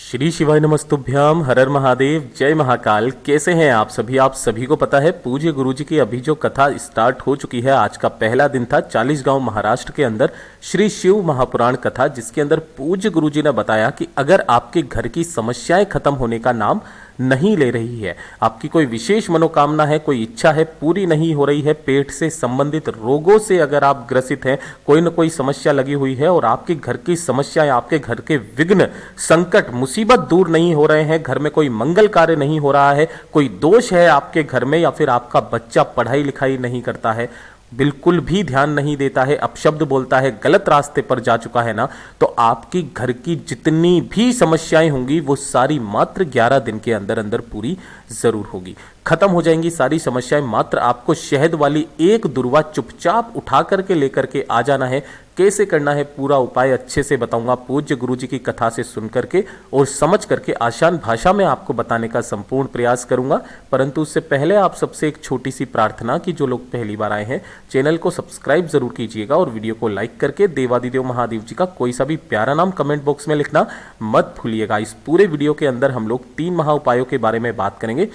श्री शिवाय नमस्तुभ्याम, हर हर महादेव, जय महाकाल। कैसे हैं आप सभी? आप सभी को पता है पूज्य गुरुजी की अभी जो कथा स्टार्ट हो चुकी है, आज का पहला दिन था 40 गांव महाराष्ट्र के अंदर श्री शिव महापुराण कथा, जिसके अंदर पूज्य गुरुजी ने बताया कि अगर आपके घर की समस्याएं खत्म होने का नाम नहीं ले रही है, आपकी कोई विशेष मनोकामना है, कोई इच्छा है, पूरी नहीं हो रही है, पेट से संबंधित रोगों से अगर आप ग्रसित हैं, कोई न कोई समस्या लगी हुई है और आपके घर की समस्याएं, आपके घर के विघ्न, संकट, मुसीबत दूर नहीं हो रहे हैं, घर में कोई मंगल कार्य नहीं हो रहा है, कोई दोष है आपके घर में, या फिर आपका बच्चा पढ़ाई लिखाई नहीं करता है, बिल्कुल भी ध्यान नहीं देता है, अपशब्द बोलता है, गलत रास्ते पर जा चुका है ना, तो आपकी घर की जितनी भी समस्याएं होंगी वो सारी मात्र 11 दिन के अंदर अंदर पूरी जरूर होगी, खत्म हो जाएंगी सारी समस्याएं। मात्र आपको शहद वाली एक दुर्वा चुपचाप उठा करके लेकर के आ जाना है। कैसे करना है पूरा उपाय अच्छे से बताऊंगा पूज्य गुरुजी की कथा से सुन करके और समझ करके आसान भाषा में आपको बताने का संपूर्ण प्रयास करूंगा। परंतु उससे पहले आप सबसे एक छोटी सी प्रार्थना कि जो लोग पहली बार आए हैं चैनल को सब्सक्राइब जरूर कीजिएगा और वीडियो को लाइक करके देवादिदेव महादेव जी का कोई सा भी प्यारा नाम कमेंट बॉक्स में लिखना मत भूलिएगा। इस पूरे वीडियो के अंदर हम लोग 3 महा उपायों के बारे में बात करेंगे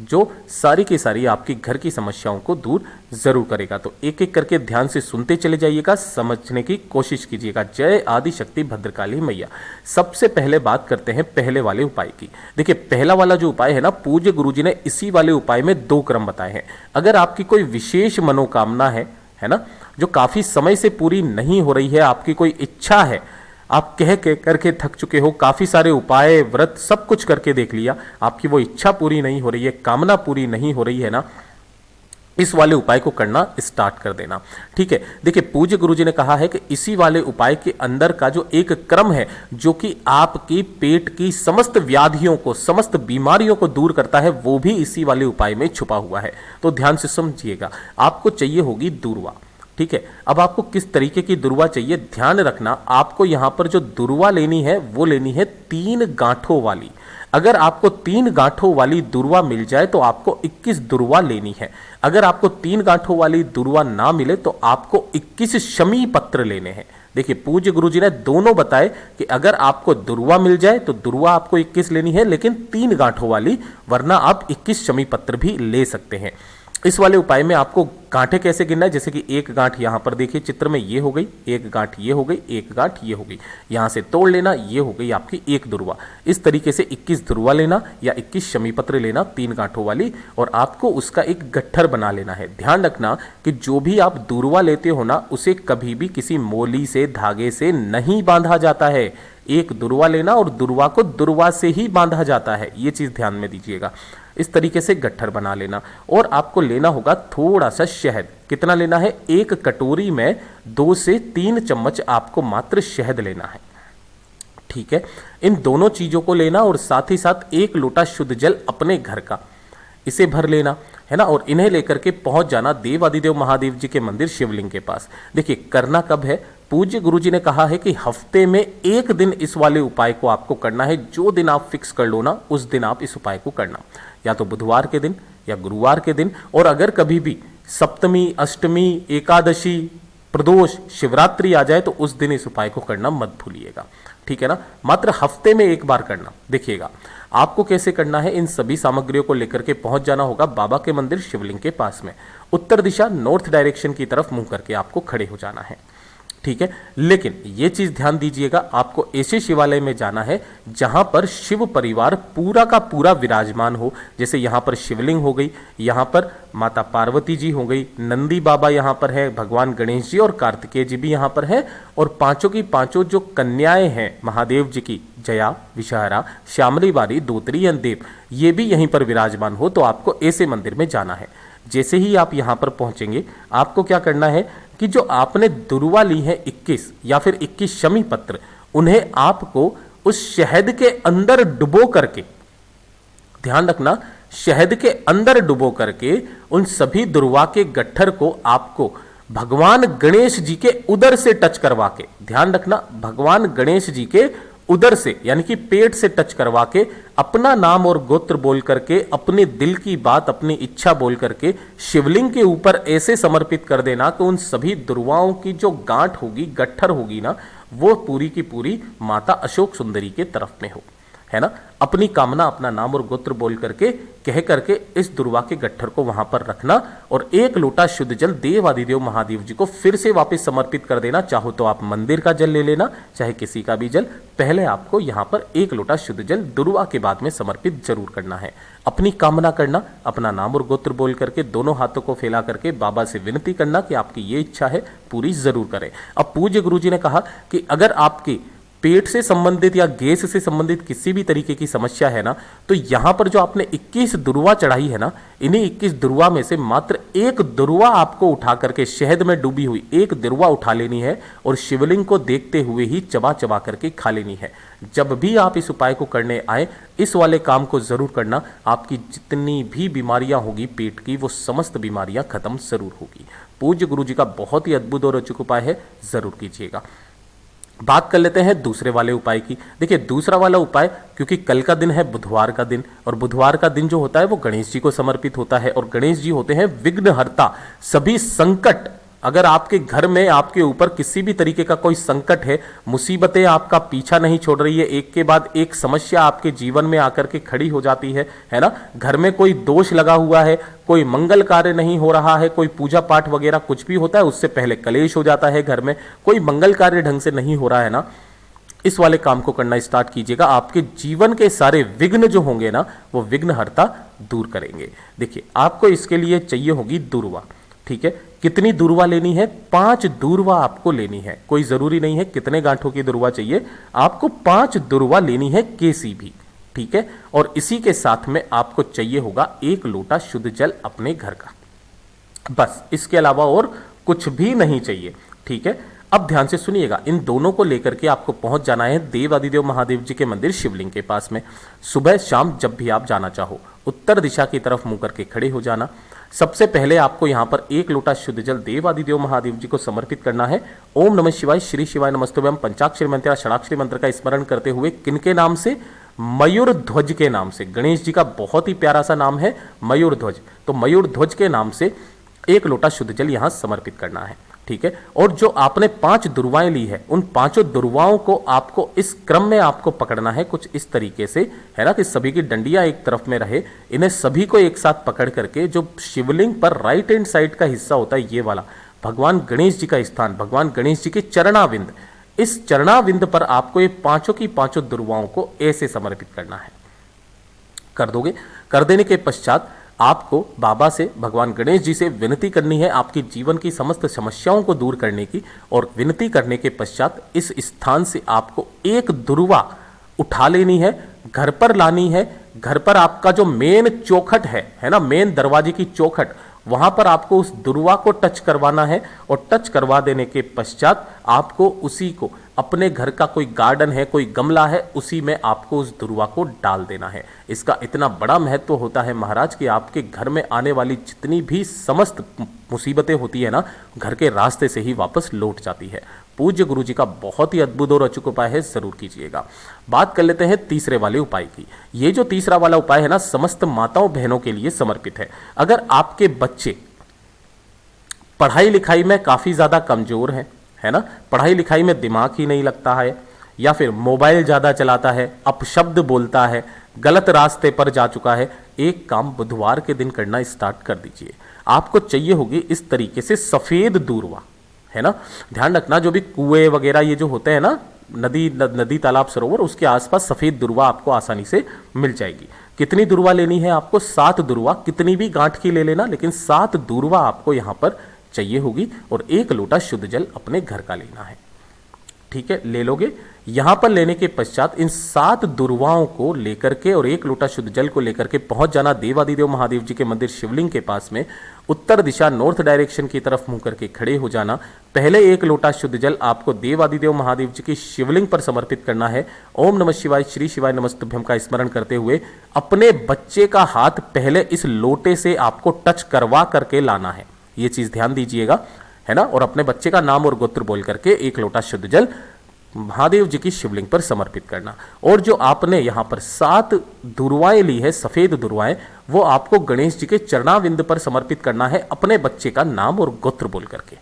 जो सारी की सारी आपकी घर की समस्याओं को दूर जरूर करेगा। तो एक एक करके ध्यान से सुनते चले जाइएगा, समझने की कोशिश कीजिएगा। जय आदि शक्ति भद्रकाली मैया। सबसे पहले बात करते हैं पहले वाले उपाय की। देखिए, पहला वाला जो उपाय है ना, पूज्य गुरुजी ने इसी वाले उपाय में 2 क्रम बताए हैं। अगर आपकी कोई विशेष मनोकामना है ना, जो काफी समय से पूरी नहीं हो रही है, आपकी कोई इच्छा है, आप कह के करके थक चुके हो, काफी सारे उपाय व्रत सब कुछ करके देख लिया, आपकी वो इच्छा पूरी नहीं हो रही है, कामना पूरी नहीं हो रही है ना, इस वाले उपाय को करना स्टार्ट कर देना। ठीक है, देखिए पूज्य गुरुजी ने कहा है कि इसी वाले उपाय के अंदर का जो एक क्रम है जो कि आपकी पेट की समस्त व्याधियों को, समस्त बीमारियों को दूर करता है, वो भी इसी वाले उपाय में छुपा हुआ है। तो ध्यान से समझिएगा। आपको चाहिए होगी दुर्वा। ठीक है, अब आपको किस तरीके की दुर्वा चाहिए ध्यान रखना। आपको यहां पर जो दुर्वा लेनी है वो लेनी है 3 गांठों वाली। अगर आपको 3 गांठों वाली दुर्वा मिल जाए तो आपको 21 दुर्वा लेनी है। अगर आपको 3 गांठों वाली दुर्वा ना मिले तो आपको 21 शमी पत्र लेने हैं। देखिए, पूज्य गुरुजी ने दोनों बताए कि अगर आपको दुर्वा मिल जाए तो दुर्वा आपको 21 लेनी है, लेकिन 3 गांठों वाली, वरना आप 21 शमी पत्र भी ले सकते हैं। इस वाले उपाय में आपको गांठें कैसे गिनना है, जैसे कि एक गांठ यहां पर देखिए चित्र में ये हो गई, एक गांठ ये हो गई, एक गांठ ये हो गई, यहां से तोड़ लेना, ये हो गई आपकी एक दुर्वा। इस तरीके से 21 दुर्वा लेना या 21 शमी पत्र लेना 3 गांठों वाली, और आपको उसका एक गट्ठर बना लेना है। ध्यान रखना कि जो भी आप दुर्वा लेते हो ना, उसे कभी भी किसी मोली से, धागे से नहीं बांधा जाता है। एक दुर्वा लेना और दुर्वा को दुर्वा से ही बांधा जाता है, ये चीज ध्यान में दीजिएगा। इस तरीके से गट्ठर बना लेना, और आपको लेना होगा थोड़ा सा शहद। कितना लेना है? 1 कटोरी में 2 से 3 चम्मच आपको मात्र शहद लेना है। ठीक है, इन दोनों चीजों को लेना और साथ ही साथ 1 लोटा शुद्ध जल अपने घर का, इसे भर लेना है ना, और इन्हें लेकर के पहुंच जाना देवादिदेव महादेव जी के मंदिर शिवलिंग के पास। देखिए, करना कब है? पूज्य गुरुजी ने कहा है कि हफ्ते में 1 दिन इस वाले उपाय को आपको करना है। जो दिन आप फिक्स कर लो ना, उस दिन आप इस उपाय को करना, या तो बुधवार के दिन या गुरुवार के दिन। और अगर कभी भी सप्तमी, अष्टमी, एकादशी, प्रदोष, शिवरात्रि आ जाए तो उस दिन इस उपाय को करना मत भूलिएगा। ठीक है ना, मात्र हफ्ते में 1 बार करना। देखिएगा आपको कैसे करना है। इन सभी सामग्रियों को लेकर के पहुंच जाना होगा बाबा के मंदिर शिवलिंग के पास में। उत्तर दिशा, नॉर्थ डायरेक्शन की तरफ मुंह करके आपको खड़े हो जाना है। ठीक है, लेकिन ये चीज ध्यान दीजिएगा, आपको ऐसे शिवालय में जाना है जहां पर शिव परिवार पूरा का पूरा विराजमान हो। जैसे यहां पर शिवलिंग हो गई, यहां पर माता पार्वती जी हो गई, नंदी बाबा यहां पर है, भगवान गणेश जी और कार्तिकेय जी भी यहां पर है, और पांचों की पांचों जो कन्याएं हैं महादेव जी की, जया, विषहरा, श्यामली बारी, दोत्री, देव, ये भी यहीं पर विराजमान हो। तो आपको ऐसे मंदिर में जाना है। जैसे ही आप यहां पर पहुंचेंगे, आपको क्या करना है कि जो आपने दुर्वा ली है 21 या फिर 21 शमी पत्र, उन्हें आपको उस शहद के अंदर डुबो करके, ध्यान रखना, शहद के अंदर डुबो करके उन सभी दुर्वा के गट्ठर को आपको भगवान गणेश जी के उदर से टच करवा के, ध्यान रखना, भगवान गणेश जी के उदर से यानी कि पेट से टच करवा के, अपना नाम और गोत्र बोल करके, अपने दिल की बात, अपनी इच्छा बोल करके शिवलिंग के ऊपर ऐसे समर्पित कर देना कि उन सभी दुर्वाओं की जो गांठ होगी, गट्ठर होगी ना, वो पूरी की पूरी माता अशोक सुंदरी के तरफ में हो। है ना, अपनी कामना अपना नाम और गोत्र बोल करके कह करके इस दुर्वा के गट्ठर को वहां पर रखना और एक लोटा शुद्ध जल देवादिदेव महादेव जी को फिर से वापस समर्पित कर देना। चाहो तो आप मंदिर का जल ले लेना, चाहे किसी का भी जल, पहले आपको यहां पर एक लोटा शुद्ध जल दुर्वा के बाद में समर्पित जरूर करना है। अपनी कामना करना, अपना नाम और गोत्र बोल करके दोनों हाथों को फैला करके बाबा से विनती करना कि आपकी ये इच्छा है पूरी जरूर करें। अब पूज्य गुरु जी ने कहा कि अगर आपकी पेट से संबंधित या गैस से संबंधित किसी भी तरीके की समस्या है ना, तो यहां पर जो आपने 21 दुर्वा चढ़ाई है ना, इन्हीं 21 दुर्वा में से मात्र एक दुर्वा आपको उठा करके शहद में डूबी हुई एक दुर्वा उठा लेनी है और शिवलिंग को देखते हुए ही चबा चबा करके खा लेनी है। जब भी आप इस उपाय को करने आए, इस वाले काम को जरूर करना। आपकी जितनी भी बीमारियां होगी पेट की, वो समस्त बीमारियां खत्म जरूर होगी। पूज्य गुरु जी का बहुत ही अद्भुत और रोचक उपाय है, जरूर कीजिएगा। बात कर लेते हैं दूसरे वाले उपाय की। देखिए दूसरा वाला उपाय, क्योंकि कल का दिन है बुधवार का दिन, और बुधवार का दिन जो होता है वो गणेश जी को समर्पित होता है, और गणेश जी होते हैं विघ्नहर्ता। सभी संकट, अगर आपके घर में आपके ऊपर किसी भी तरीके का कोई संकट है, मुसीबतें आपका पीछा नहीं छोड़ रही है, एक के बाद एक समस्या आपके जीवन में आकर के खड़ी हो जाती है ना, घर में कोई दोष लगा हुआ है, कोई मंगल कार्य नहीं हो रहा है, कोई पूजा पाठ वगैरह कुछ भी होता है उससे पहले कलेश हो जाता है, घर में कोई मंगल कार्य ढंग से नहीं हो रहा है ना, इस वाले काम को करना स्टार्ट कीजिएगा। आपके जीवन के सारे विघ्न जो होंगे ना, वो विघ्नहर्ता दूर करेंगे। देखिए आपको इसके लिए चाहिए होगी दूर्वा, ठीक है। कितनी दूर्वा लेनी है? 5 दूर्वा आपको लेनी है। कोई जरूरी नहीं है कितने गांठों की दूर्वा चाहिए, आपको 5 दूर्वा लेनी है, केसी भी, ठीक है। और इसी के साथ में आपको चाहिए होगा 1 लोटा शुद्ध जल अपने घर का, बस इसके अलावा और कुछ भी नहीं चाहिए, ठीक है। अब ध्यान से सुनिएगा, इन दोनों को लेकर के आपको पहुंच जाना है देवादिदेव महादेव जी के मंदिर शिवलिंग के पास में। सुबह शाम जब भी आप जाना चाहो, उत्तर दिशा की तरफ मुंह करके खड़े हो जाना। सबसे पहले आपको यहां पर 1 लोटा शुद्ध जल देवादिदेव महादेव जी को समर्पित करना है। ओम नमः शिवाय, श्री शिवाय नमस्तुभ्यम पंचाक्षरी मंत्र या षडाक्षरी मंत्र का स्मरण करते हुए, किनके नाम से? मयूर ध्वज के नाम से। गणेश जी का बहुत ही प्यारा सा नाम है मयूर ध्वज, तो मयूर ध्वज के नाम से 1 लोटा शुद्ध जल यहां समर्पित करना है, ठीक है। और जो आपने 5 दुर्वाएं ली है, उन 5 दुर्वाओं को आपको इस क्रम में आपको पकड़ना है, कुछ इस तरीके से, है ना, कि सभी की डंडियां एक तरफ में रहे। इन्हें सभी को एक साथ पकड़ करके जो शिवलिंग पर राइट हैंड साइड का हिस्सा होता है, ये वाला भगवान गणेश जी का स्थान, भगवान गणेश जी के चरणाविंद, इस चरणाविंद पर आपको ये 5 की 5 दुर्वाओं को ऐसे समर्पित करना है। कर दोगे? कर देने के पश्चात आपको बाबा से, भगवान गणेश जी से विनती करनी है आपकी जीवन की समस्त समस्याओं को दूर करने की। और विनती करने के पश्चात इस स्थान से आपको 1 दुर्वा उठा लेनी है, घर पर लानी है। घर पर आपका जो मेन चौखट है ना, मेन दरवाजे की चौखट, वहां पर आपको उस दुर्वा को टच करवाना है। और टच करवा देने के पश्चात आपको उसी को, अपने घर का कोई गार्डन है, कोई गमला है, उसी में आपको उस दुर्वा को डाल देना है। इसका इतना बड़ा महत्व होता है महाराज कि आपके घर में आने वाली जितनी भी समस्त मुसीबतें होती है ना, घर के रास्ते से ही वापस लौट जाती है। पूज्य गुरु जी का बहुत ही अद्भुत और अचूक उपाय है, जरूर कीजिएगा। बात कर लेते हैं तीसरे वाले उपाय की। ये जो तीसरा वाला उपाय है ना, समस्त माताओं बहनों के लिए समर्पित है। अगर आपके बच्चे पढ़ाई लिखाई में काफी ज्यादा कमजोर हैं, है ना, पढ़ाई लिखाई में दिमाग ही नहीं लगता है, या फिर मोबाइल ज्यादा चलाता है, अपशब्द बोलता है, गलत रास्ते पर जा चुका है, एक काम बुधवार के दिन करना स्टार्ट कर दीजिए। आपको चाहिए होगी इस तरीके से सफेद दूर्वा, है ना। ध्यान रखना, जो भी कुएं वगैरह ये जो होते हैं ना, नदी तालाब सरोवर, उसके आसपास सफेद दुर्वा आपको आसानी से मिल जाएगी। कितनी दुर्वा लेनी है आपको? 7 दुर्वा, कितनी भी गांठ की ले लेना, लेकिन 7 दुर्वा आपको यहां पर चाहिए होगी। और 1 लोटा शुद्ध जल अपने घर का लेना है, ठीक है, ले लोगे। यहां पर लेने के पश्चात इन 7 दुर्वाओं को लेकर के और 1 लोटा शुद्ध जल को लेकर के पहुंच जाना देवादिदेव महादेव जी के मंदिर शिवलिंग के पास में। उत्तर दिशा नॉर्थ डायरेक्शन की तरफ मुंह करके खड़े हो जाना। पहले 1 लोटा शुद्ध जल आपको देवादिदेव महादेव जी की शिवलिंग पर समर्पित करना है। ओम नमः शिवाय, श्री शिवाय नमस्तुभ्यम का स्मरण करते हुए अपने बच्चे का हाथ पहले इस लोटे से आपको टच करवा करके लाना है, ये चीज ध्यान दीजिएगा, है ना। और अपने बच्चे का नाम और गोत्र बोल करके 1 लोटा शुद्ध जल महादेव जी की शिवलिंग पर समर्पित करना। और जो आपने यहां पर 7 दुर्वाएं ली है, सफेद दुर्वाएं, वो आपको गणेश जी के चरणाविंद पर समर्पित करना है, अपने बच्चे का नाम और गोत्र बोल करके,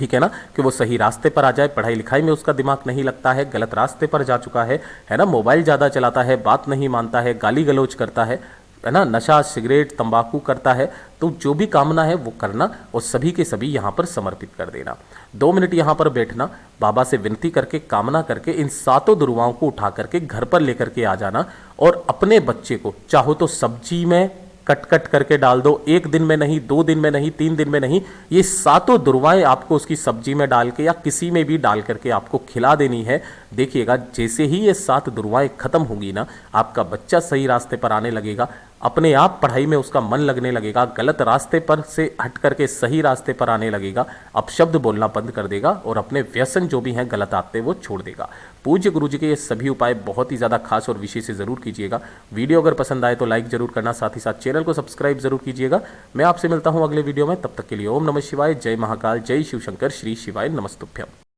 ठीक है ना, कि वो सही रास्ते पर आ जाए, पढ़ाई लिखाई में उसका दिमाग नहीं लगता है, गलत रास्ते पर जा चुका है ना, मोबाइल ज़्यादा चलाता है, बात नहीं मानता है, गाली गलौज करता है ना, नशा सिगरेट तंबाकू करता है, तो जो भी कामना है वो करना और सभी के सभी यहाँ पर समर्पित कर देना। 2 मिनट यहाँ पर बैठना, बाबा से विनती करके कामना करके इन 7 दुर्वाओं को उठा करके घर पर लेकर के आ जाना और अपने बच्चे को चाहो तो सब्जी में कट कट करके डाल दो, 1 दिन में नहीं, 2 दिन में नहीं, 3 दिन में नहीं, ये 7 दुर्वाएं आपको उसकी सब्जी में डाल के या किसी में भी डाल करके आपको खिला देनी है। देखिएगा जैसे ही ये 7 दुर्वाएं खत्म होंगी ना, आपका बच्चा सही रास्ते पर आने लगेगा, अपने आप पढ़ाई में उसका मन लगने लगेगा, गलत रास्ते पर से हट करके सही रास्ते पर आने लगेगा, अपशब्द बोलना बंद कर देगा और अपने व्यसन जो भी हैं गलत आदतें वो छोड़ देगा। पूज्य गुरु जी के ये सभी उपाय बहुत ही ज़्यादा खास और विशेष से ज़रूर कीजिएगा। वीडियो अगर पसंद आए तो लाइक जरूर करना, साथ ही साथ चैनल को सब्सक्राइब जरूर कीजिएगा। मैं आपसे मिलता हूँ अगले वीडियो में, तब तक के लिए ओम नमः शिवाय, जय महाकाल, जय शिव शंकर, श्री शिवाय नमस्तुभ्यम।